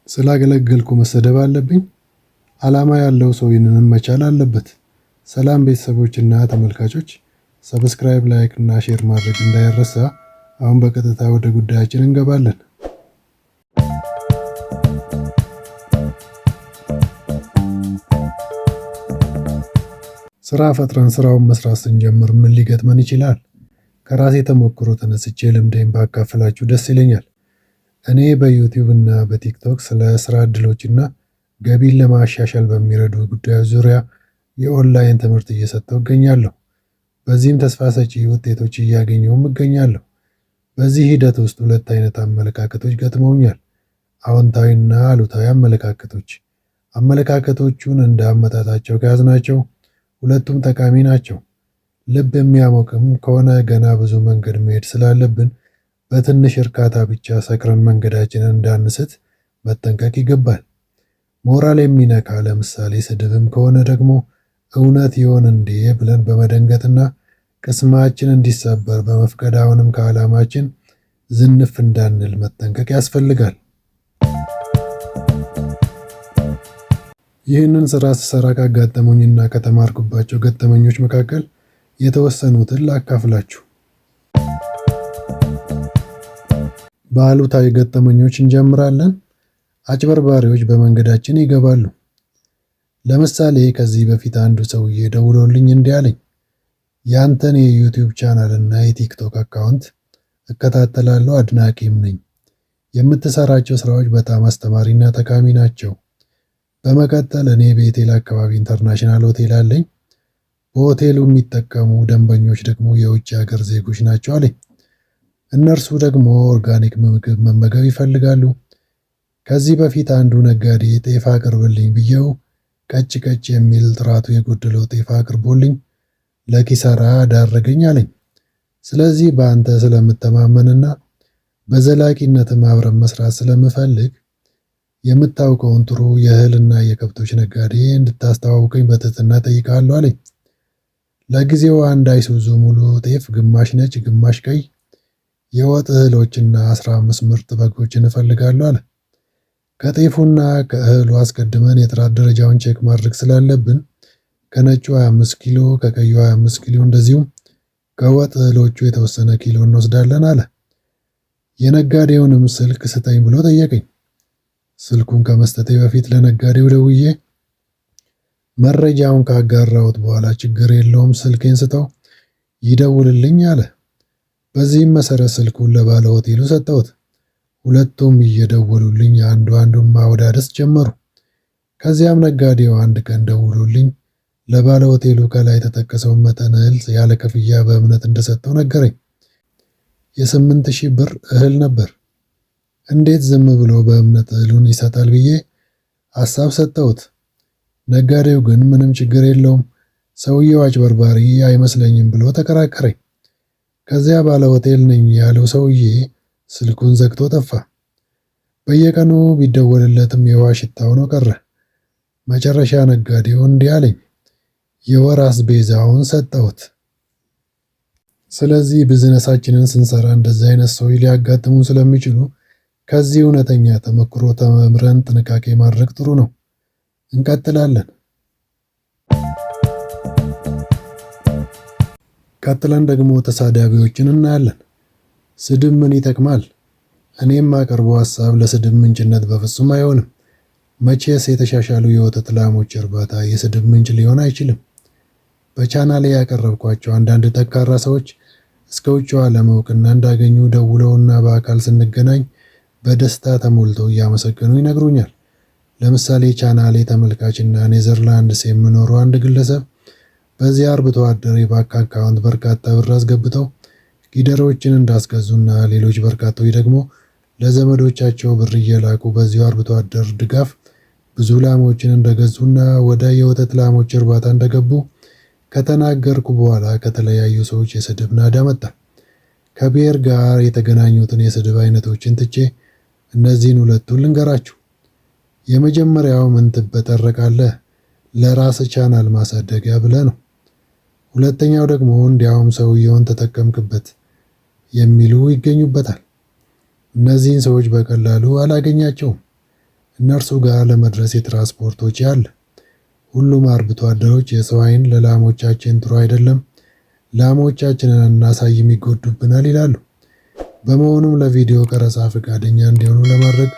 ስላገለገልኩ መሰደብ አለብኝ? ዓላማ ያለው ሰው ይህንን መቻል አለበት። ሰላም ቤተሰቦችና ተመልካቾች፣ ሰብስክራይብ፣ ላይክ እና ሼር ማድረግ እንዳይረሳ። አሁን በቀጥታ ወደ ጉዳያችን እንገባለን። ስራ ፈጥረን ስራውን መስራት ስንጀምር ምን ሊገጥመን ይችላል? ከራሴ ተሞክሮ ተነስቼ ልምዴን ባካፍላችሁ ደስ ይለኛል። እኔ በዩቲዩብ እና በቲክቶክ ስለ ስራ እድሎችና ገቢን ለማሻሻል በሚረዱ ጉዳዮች ዙሪያ የኦንላይን ትምህርት እየሰጠሁ እገኛለሁ። በዚህም ተስፋ ሰጪ ውጤቶች እያገኘሁም እገኛለሁ። በዚህ ሂደት ውስጥ ሁለት አይነት አመለካከቶች ገጥመውኛል። አዎንታዊና አሉታዊ አመለካከቶች። አመለካከቶቹን እንደ አመጣጣቸው ከያዝናቸው ሁለቱም ጠቃሚ ናቸው። ልብ የሚያሞቅም ከሆነ ገና ብዙ መንገድ መሄድ ስላለብን በትንሽ እርካታ ብቻ ሰክረን መንገዳችንን እንዳንስት መጠንቀቅ ይገባል። ሞራል የሚነካ ለምሳሌ ስድብም ከሆነ ደግሞ እውነት ይሆን እንዴ ብለን በመደንገጥና ቅስማችን እንዲሰበር በመፍቀድ አሁንም ከዓላማችን ዝንፍ እንዳንል መጠንቀቅ ያስፈልጋል። ይህንን ስራ ስሰራ ካጋጠሙኝና ከተማርኩባቸው ገጠመኞች መካከል የተወሰኑትን ላካፍላችሁ። በአሉታዊ ገጠመኞች እንጀምራለን። አጭበርባሪዎች በመንገዳችን ይገባሉ። ለምሳሌ ከዚህ በፊት አንዱ ሰውዬ ደውሎልኝ እንዲህ አለኝ፣ ያንተን የዩቲዩብ ቻናል እና የቲክቶክ አካውንት እከታተላለሁ፣ አድናቂም ነኝ። የምትሰራቸው ስራዎች በጣም አስተማሪና ጠቃሚ ናቸው። በመቀጠል እኔ በቤቴል አካባቢ ኢንተርናሽናል ሆቴል አለኝ። በሆቴሉ የሚጠቀሙ ደንበኞች ደግሞ የውጭ ሀገር ዜጎች ናቸው አለኝ። እነርሱ ደግሞ ኦርጋኒክ ምግብ መመገብ ይፈልጋሉ። ከዚህ በፊት አንዱ ነጋዴ ጤፍ አቅርብልኝ ብየው ቀጭ ቀጭ የሚል ጥራቱ የጎደለው ጤፍ አቅርቦልኝ ለኪሳራ ዳረገኝ አለኝ። ስለዚህ በአንተ ስለምተማመንና በዘላቂነትም አብረን መስራት ስለምፈልግ የምታውቀውን ጥሩ የእህልና የከብቶች ነጋዴ እንድታስተዋውቀኝ በትህትና ጠይቃለሁ አለኝ። ለጊዜው አንድ አይሱዙ ሙሉ ጤፍ፣ ግማሽ ነጭ ግማሽ ቀይ የወጥ እህሎችና 15 ምርጥ በጎችን እፈልጋለሁ አለ። ከጤፉና ከእህሉ አስቀድመን የጥራት ደረጃውን ቼክ ማድረግ ስላለብን ከነጩ 25 ኪሎ፣ ከቀዩ 25 ኪሎ እንደዚሁም ከወጥ እህሎቹ የተወሰነ ኪሎ እንወስዳለን አለ። የነጋዴውንም ስልክ ስጠኝ ብሎ ጠየቀኝ። ስልኩን ከመስጠቴ በፊት ለነጋዴው ደውዬ መረጃውን ካጋራሁት በኋላ ችግር የለውም ስልኬን ስጠው ይደውልልኝ አለ። በዚህም መሰረት ስልኩን ለባለ ሆቴሉ ሰጠሁት። ሁለቱም እየደወሉልኝ አንዱን ማወዳደስ ጀመሩ። ከዚያም ነጋዴው አንድ ቀን ደውሎልኝ ለባለ ሆቴሉ ከላይ የተጠቀሰውን መጠን እህል ያለ ክፍያ በእምነት እንደሰጠው ነገረኝ። የ8,000 ብር እህል ነበር። እንዴት ዝም ብሎ በእምነት እህሉን ይሰጣል ብዬ ሐሳብ ሰጠሁት። ነጋዴው ግን ምንም ችግር የለውም ሰውየው አጭበርባሪ አይመስለኝም ብሎ ተከራከረኝ። ከዚያ ባለ ሆቴል ነኝ ያለው ሰውዬ ስልኩን ዘግቶ ጠፋ። በየቀኑ ቢደወልለትም የውሃ ሽታ ሆኖ ቀረ። መጨረሻ ነጋዴው እንዲህ አለኝ፣ የወር አስቤዛውን ሰጠሁት። ስለዚህ ቢዝነሳችንን ስንሰራ እንደዚህ አይነት ሰዎች ሊያጋጥሙን ስለሚችሉ ከዚህ እውነተኛ ተሞክሮ ተምረን ጥንቃቄ ማድረግ ጥሩ ነው። እንቀጥላለን። ቀጥለን ደግሞ ተሳዳቢዎችን እናያለን። ስድብ ምን ይጠቅማል? እኔም ማቀርበው ሐሳብ ለስድብ ምንጭነት በፍጹም አይሆንም። መቼስ የተሻሻሉ የወተት ላሞች እርባታ የስድብ ምንጭ ሊሆን አይችልም። በቻናሌ ያቀረብኳቸው አንዳንድ ጠንካራ ሰዎች እስከ ውጭው ዓለም እውቅና እንዳገኙ ደውለውና በአካል ስንገናኝ በደስታ ተሞልተው እያመሰገኑ ይነግሩኛል። ለምሳሌ ቻናሌ ተመልካችና ኔዘርላንድስ የሚኖሩ አንድ ግለሰብ በዚህ አርብቶ አደር የባንክ አካውንት በርካታ ብር አስገብተው ጊደሮችን እንዳስገዙና ሌሎች በርካቶች ደግሞ ለዘመዶቻቸው ብር እየላኩ በዚሁ አርብቶ አደር ድጋፍ ብዙ ላሞችን እንደገዙና ወደ የወተት ላሞች እርባታ እንደገቡ ከተናገርኩ በኋላ ከተለያዩ ሰዎች የስድብ ናዳ መጣ። ከብሔር ጋር የተገናኙትን የስድብ አይነቶችን ትቼ እነዚህን ሁለቱን ልንገራችሁ። የመጀመሪያው ምን ትበጠረቃለህ ለራስ ቻናል ማሳደጊያ ብለህ ነው። ሁለተኛው ደግሞ እንዲያውም ሰውየውን ተጠቀምክበት የሚሉ ይገኙበታል። እነዚህን ሰዎች በቀላሉ አላገኛቸውም። እነርሱ ጋር ለመድረስ የትራንስፖርት ወጪ አለ። ሁሉም አርብቶ አደሮች የሰው ዓይን ለላሞቻችን ጥሩ አይደለም፣ ላሞቻችንን አናሳይም ይጎዱብናል ይላሉ። በመሆኑም ለቪዲዮ ቀረጻ ፈቃደኛ እንዲሆኑ ለማድረግ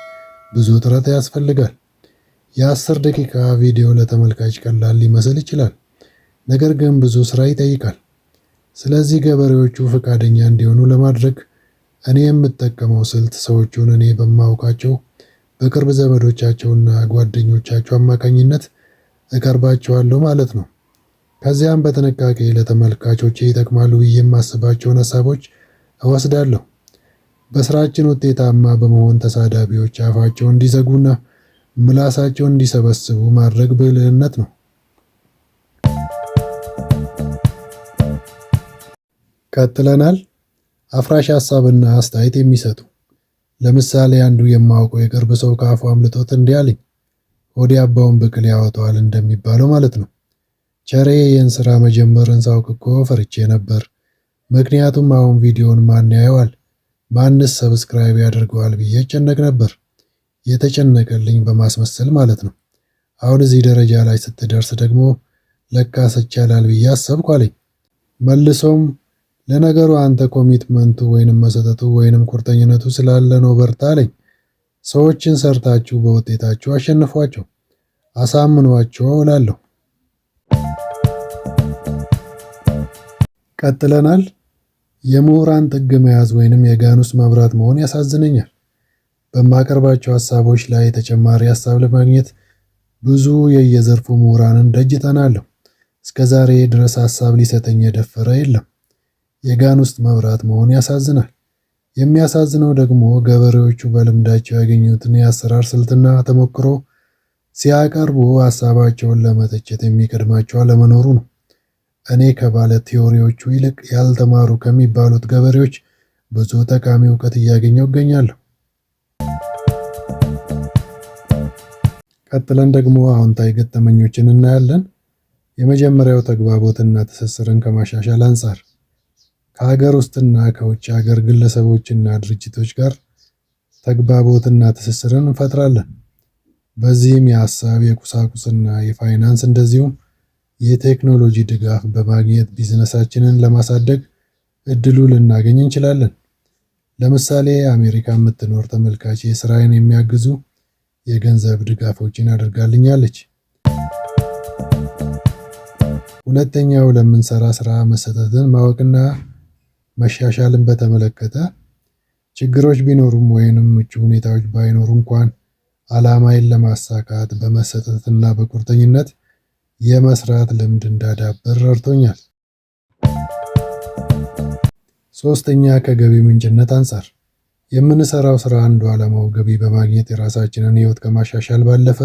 ብዙ ጥረት ያስፈልጋል። የ10 ደቂቃ ቪዲዮ ለተመልካች ቀላል ሊመስል ይችላል፣ ነገር ግን ብዙ ስራ ይጠይቃል። ስለዚህ ገበሬዎቹ ፈቃደኛ እንዲሆኑ ለማድረግ እኔ የምጠቀመው ስልት ሰዎቹን እኔ በማውቃቸው በቅርብ ዘመዶቻቸውና ጓደኞቻቸው አማካኝነት እቀርባቸዋለሁ ማለት ነው። ከዚያም በጥንቃቄ ለተመልካቾቼ ይጠቅማሉ ብዬ የማስባቸውን ሀሳቦች እወስዳለሁ። በስራችን ውጤታማ በመሆን ተሳዳቢዎች አፋቸውን እንዲዘጉና ምላሳቸውን እንዲሰበስቡ ማድረግ ብልህነት ነው። ቀጥለናል። አፍራሽ ሀሳብና አስተያየት የሚሰጡ ለምሳሌ አንዱ የማውቀው የቅርብ ሰው ከአፉ አምልጦት እንዲህ አለኝ። ሆዴ አባውን ብቅል ያወጣዋል እንደሚባለው ማለት ነው። ቸሬ ይህን ስራ መጀመርን ሳውቅ እኮ ፈርቼ ነበር። ምክንያቱም አሁን ቪዲዮን ማን ያየዋል፣ ማንስ ሰብስክራይብ ያደርገዋል ብዬ እጨነቅ ነበር። የተጨነቀልኝ በማስመሰል ማለት ነው። አሁን እዚህ ደረጃ ላይ ስትደርስ ደግሞ ለካስ ይቻላል ብዬ አሰብኩ አለኝ። መልሶም ለነገሩ አንተ ኮሚትመንቱ ወይንም መሰጠቱ ወይንም ቁርጠኝነቱ ስላለ ነው በርታ አለኝ። ሰዎችን ሰርታችሁ በውጤታችሁ አሸንፏቸው፣ አሳምኗቸው እላለሁ። ቀጥለናል። የምሁራን ጥግ መያዝ ወይንም የጋን ውስጥ መብራት መሆን ያሳዝነኛል። በማቀርባቸው ሀሳቦች ላይ ተጨማሪ ሀሳብ ለማግኘት ብዙ የየዘርፉ ምሁራንን ደጅ እጠናለሁ። እስከ ዛሬ ድረስ ሀሳብ ሊሰጠኝ የደፈረ የለም። የጋን ውስጥ መብራት መሆን ያሳዝናል። የሚያሳዝነው ደግሞ ገበሬዎቹ በልምዳቸው ያገኙትን የአሰራር ስልትና ተሞክሮ ሲያቀርቡ ሀሳባቸውን ለመተቸት የሚቀድማቸው አለመኖሩ ነው። እኔ ከባለ ቲዎሪዎቹ ይልቅ ያልተማሩ ከሚባሉት ገበሬዎች ብዙ ጠቃሚ እውቀት እያገኘው እገኛለሁ። ቀጥለን ደግሞ አዎንታዊ ገጠመኞችን እናያለን። የመጀመሪያው ተግባቦትና ትስስርን ከማሻሻል አንጻር ከሀገር ውስጥና ከውጭ ሀገር ግለሰቦችና ድርጅቶች ጋር ተግባቦትና ትስስርን እንፈጥራለን። በዚህም የሀሳብ፣ የቁሳቁስና የፋይናንስ እንደዚሁም የቴክኖሎጂ ድጋፍ በማግኘት ቢዝነሳችንን ለማሳደግ እድሉ ልናገኝ እንችላለን። ለምሳሌ አሜሪካ የምትኖር ተመልካች ስራዬን የሚያግዙ የገንዘብ ድጋፎችን አድርጋልኛለች። ሁለተኛው ለምንሰራ ስራ መሰጠትን ማወቅና መሻሻልን በተመለከተ ችግሮች ቢኖሩም ወይንም ምቹ ሁኔታዎች ባይኖሩ እንኳን ዓላማዬን ለማሳካት በመሰጠትና በቁርጠኝነት የመስራት ልምድ እንዳዳብር ረድቶኛል። ሶስተኛ ከገቢ ምንጭነት አንጻር የምንሰራው ስራ አንዱ ዓላማው ገቢ በማግኘት የራሳችንን ህይወት ከማሻሻል ባለፈ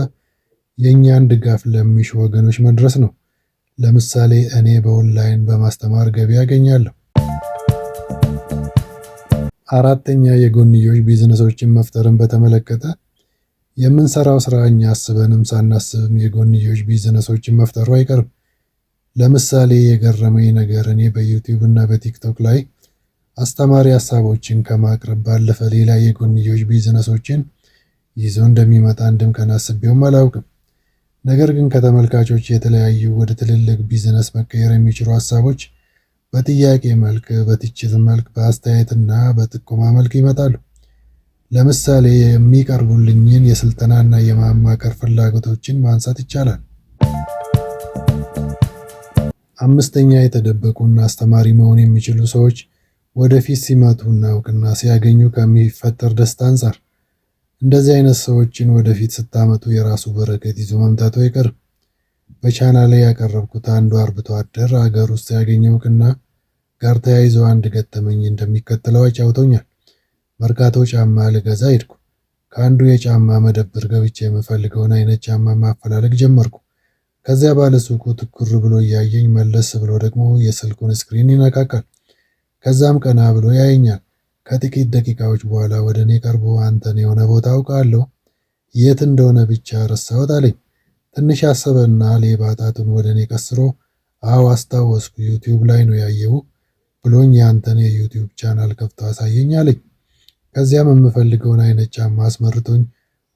የእኛን ድጋፍ ለሚሹ ወገኖች መድረስ ነው። ለምሳሌ እኔ በኦንላይን በማስተማር ገቢ ያገኛለሁ። አራተኛ የጎንዮሽ ቢዝነሶችን መፍጠርን በተመለከተ የምንሰራው ስራ እኛ አስበንም ሳናስብም የጎንዮሽ ቢዝነሶችን መፍጠሩ አይቀርም። ለምሳሌ የገረመኝ ነገር እኔ በዩቲዩብ እና በቲክቶክ ላይ አስተማሪ ሀሳቦችን ከማቅረብ ባለፈ ሌላ የጎንዮሽ ቢዝነሶችን ይዞ እንደሚመጣ አንድም ቀን አስቤውም አላውቅም። ነገር ግን ከተመልካቾች የተለያዩ ወደ ትልልቅ ቢዝነስ መቀየር የሚችሉ ሀሳቦች በጥያቄ መልክ፣ በትችት መልክ፣ በአስተያየትና በጥቆማ መልክ ይመጣሉ። ለምሳሌ የሚቀርቡልኝን የስልጠናና የማማከር ፍላጎቶችን ማንሳት ይቻላል። አምስተኛ የተደበቁና አስተማሪ መሆን የሚችሉ ሰዎች ወደፊት ሲመጡና እውቅና ሲያገኙ ከሚፈጠር ደስታ አንጻር እንደዚህ አይነት ሰዎችን ወደፊት ስታመጡ የራሱ በረከት ይዞ መምጣቱ አይቀርም። በቻናሌ ያቀረብኩት አንዱ አርብቶ አደር ሀገር ውስጥ ያገኘው እውቅና ጋር ተያይዞ አንድ ገጠመኝ እንደሚከተለው አጫውቶኛል። መርካቶ ጫማ ልገዛ ሄድኩ። ከአንዱ የጫማ መደብር ገብቼ የምፈልገውን አይነት ጫማ ማፈላለግ ጀመርኩ። ከዚያ ባለሱቁ ትኩር ብሎ እያየኝ መለስ ብሎ ደግሞ የስልኩን ስክሪን ይነካካል። ከዛም ቀና ብሎ ያየኛል። ከጥቂት ደቂቃዎች በኋላ ወደ እኔ ቀርቦ አንተን የሆነ ቦታ አውቃለሁ፣ የት እንደሆነ ብቻ ረሳሁት አለኝ። ትንሽ አሰበና ሌባ ጣቱን ወደ እኔ ቀስሮ አዎ አስታወስኩ፣ ዩቲዩብ ላይ ነው ያየው ብሎኝ ያንተን የዩቲዩብ ቻናል ከፍቶ አሳየኝ አለኝ። ከዚያም የምፈልገውን አይነት ጫማ አስመርቶኝ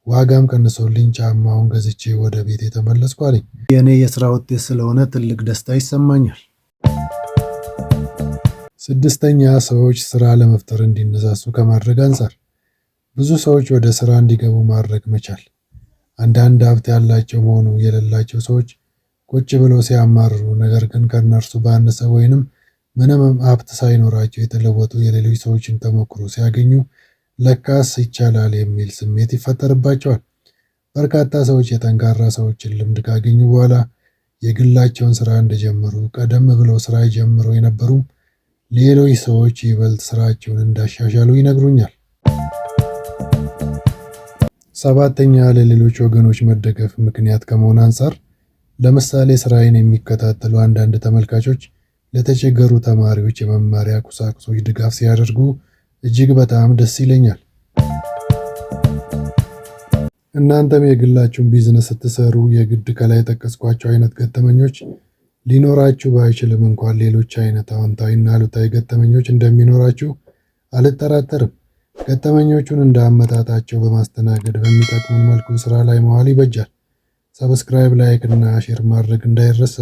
ዋጋም ቀንሶልኝ ጫማውን ገዝቼ ወደ ቤት የተመለስኩ አለኝ። የእኔ የሥራ ውጤት ስለሆነ ትልቅ ደስታ ይሰማኛል። ስድስተኛ ሰዎች ሥራ ለመፍጠር እንዲነሳሱ ከማድረግ አንፃር ብዙ ሰዎች ወደ ሥራ እንዲገቡ ማድረግ መቻል። አንዳንድ ሀብት ያላቸው መሆኑ የሌላቸው ሰዎች ቁጭ ብለው ሲያማርሩ፣ ነገር ግን ከእነርሱ ባነሰ ወይንም ምንም ሀብት ሳይኖራቸው የተለወጡ የሌሎች ሰዎችን ተሞክሮ ሲያገኙ ለካስ ይቻላል የሚል ስሜት ይፈጠርባቸዋል። በርካታ ሰዎች የጠንካራ ሰዎችን ልምድ ካገኙ በኋላ የግላቸውን ስራ እንደጀመሩ፣ ቀደም ብለው ስራ ጀምረው የነበሩም ሌሎች ሰዎች ይበልጥ ስራቸውን እንዳሻሻሉ ይነግሩኛል። ሰባተኛ ለሌሎች ወገኖች መደገፍ ምክንያት ከመሆን አንፃር ለምሳሌ ስራዬን የሚከታተሉ አንዳንድ ተመልካቾች ለተቸገሩ ተማሪዎች የመማሪያ ቁሳቁሶች ድጋፍ ሲያደርጉ እጅግ በጣም ደስ ይለኛል። እናንተም የግላችሁን ቢዝነስ ስትሰሩ የግድ ከላይ የጠቀስኳቸው አይነት ገጠመኞች ሊኖራችሁ ባይችልም እንኳን ሌሎች አይነት አዎንታዊና አሉታዊ ገጠመኞች እንደሚኖራችሁ አልጠራጠርም። ገጠመኞቹን እንደ አመጣጣቸው በማስተናገድ በሚጠቅሙን መልኩ ስራ ላይ መዋል ይበጃል። ሰብስክራይብ፣ ላይክ እና ሼር ማድረግ እንዳይረሳ።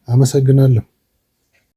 አመሰግናለሁ።